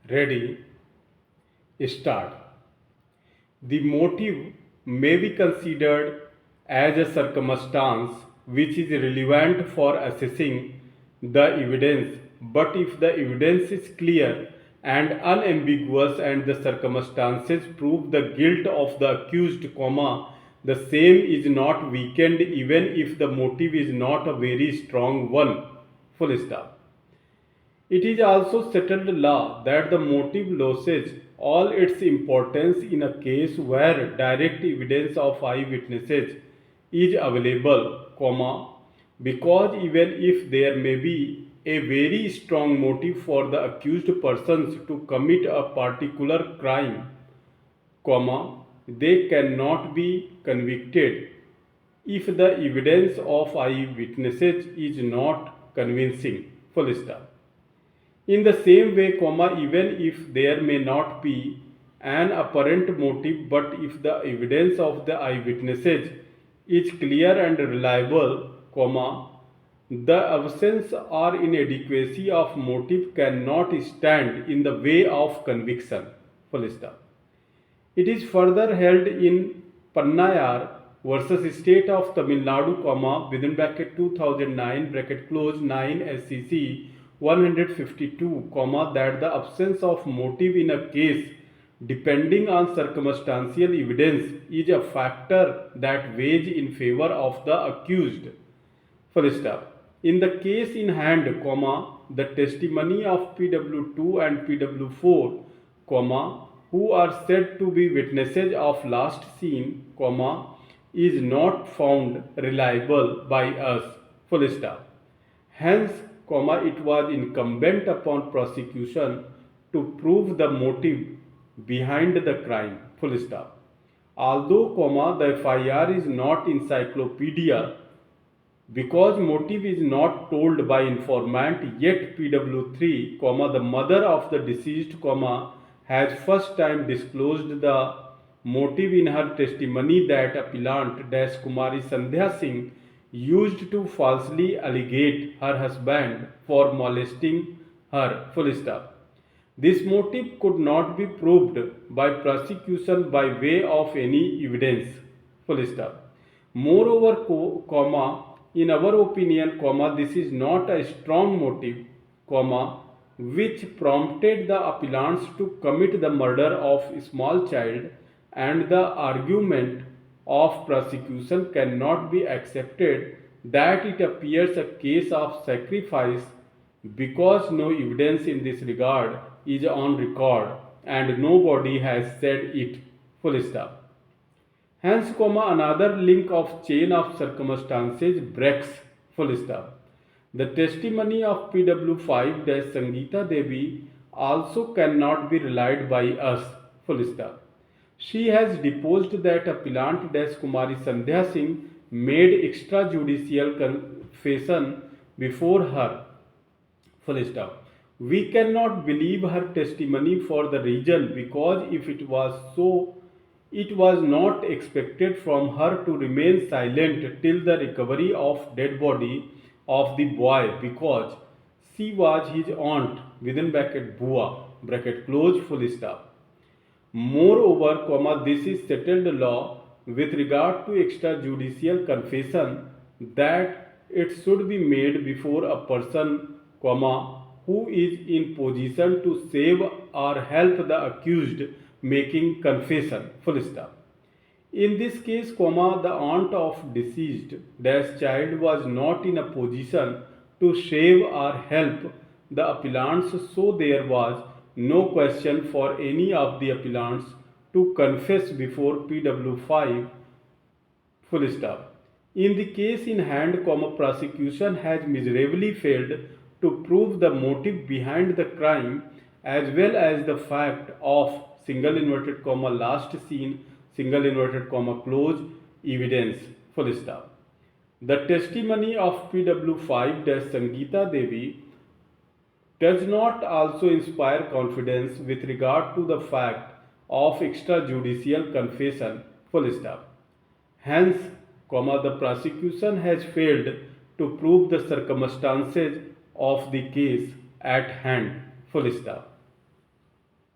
Ready, start. The motive may be considered as a circumstance which is relevant for assessing the evidence, but if the evidence is clear and unambiguous and the circumstances prove the guilt of the accused, the same is not weakened even if the motive is not a very strong one. Full stop. It is also settled law that the motive loses all its importance in a case where direct evidence of eyewitnesses is available, because even if there may be a very strong motive for the accused persons to commit a particular crime, they cannot be convicted if the evidence of eyewitnesses is not convincing. Full stop. In the same way, even if there may not be an apparent motive, but if the evidence of the eyewitnesses is clear and reliable, the absence or inadequacy of motive cannot stand in the way of conviction. Full stop. It is further held in Pannayar versus State of Tamil Nadu, within bracket 2009 bracket close 9 SCC 152, that the absence of motive in a case depending on circumstantial evidence is a factor that weighs in favor of the accused. Full stop. In the case in hand, the testimony of PW2 and PW4, who are said to be witnesses of last scene, is not found reliable by us. Full stop. Hence, it was incumbent upon prosecution to prove the motive behind the crime. Full stop. Although, the FIR is not encyclopedia, because motive is not told by informant, yet PW3, the mother of the deceased, has first time disclosed the motive in her testimony that appellant dash Kumari Sandhya Singh used to falsely allegate her husband for molesting her. Full stop. This motive could not be proved by prosecution by way of any evidence. Full stop. Moreover, in our opinion, this is not a strong motive, which prompted the appellants to commit the murder of a small child, and the argument of prosecution cannot be accepted that it appears a case of sacrifice because no evidence in this regard is on record and nobody has said it. Full stop. Hence, another link of chain of circumstances breaks. Full stop. The testimony of PW5 Sangeeta Devi also cannot be relied by us. Full stop. She has deposed that appellant Kumari Sandhya Singh made extrajudicial confession before her. Full stop. We cannot believe her testimony for the reason because if it was so, it was not expected from her to remain silent till the recovery of dead body of the boy because she was his aunt within bracket bua bracket close full stop. Moreover, this is settled law with regard to extrajudicial confession that it should be made before a person, who is in position to save or help the accused making confession. Full stop. In this case, the aunt of deceased dash child was not in a position to save or help the appellants, so there was no question for any of the appellants to confess before PW5. Full stop. In the case in hand, prosecution has miserably failed to prove the motive behind the crime as well as the fact of single inverted comma last seen single inverted comma close evidence. Full stop. The testimony of PW5 Sangeeta Devi does not also inspire confidence with regard to the fact of extrajudicial confession. Full stop. Hence, the prosecution has failed to prove the circumstances of the case at hand. Full stop.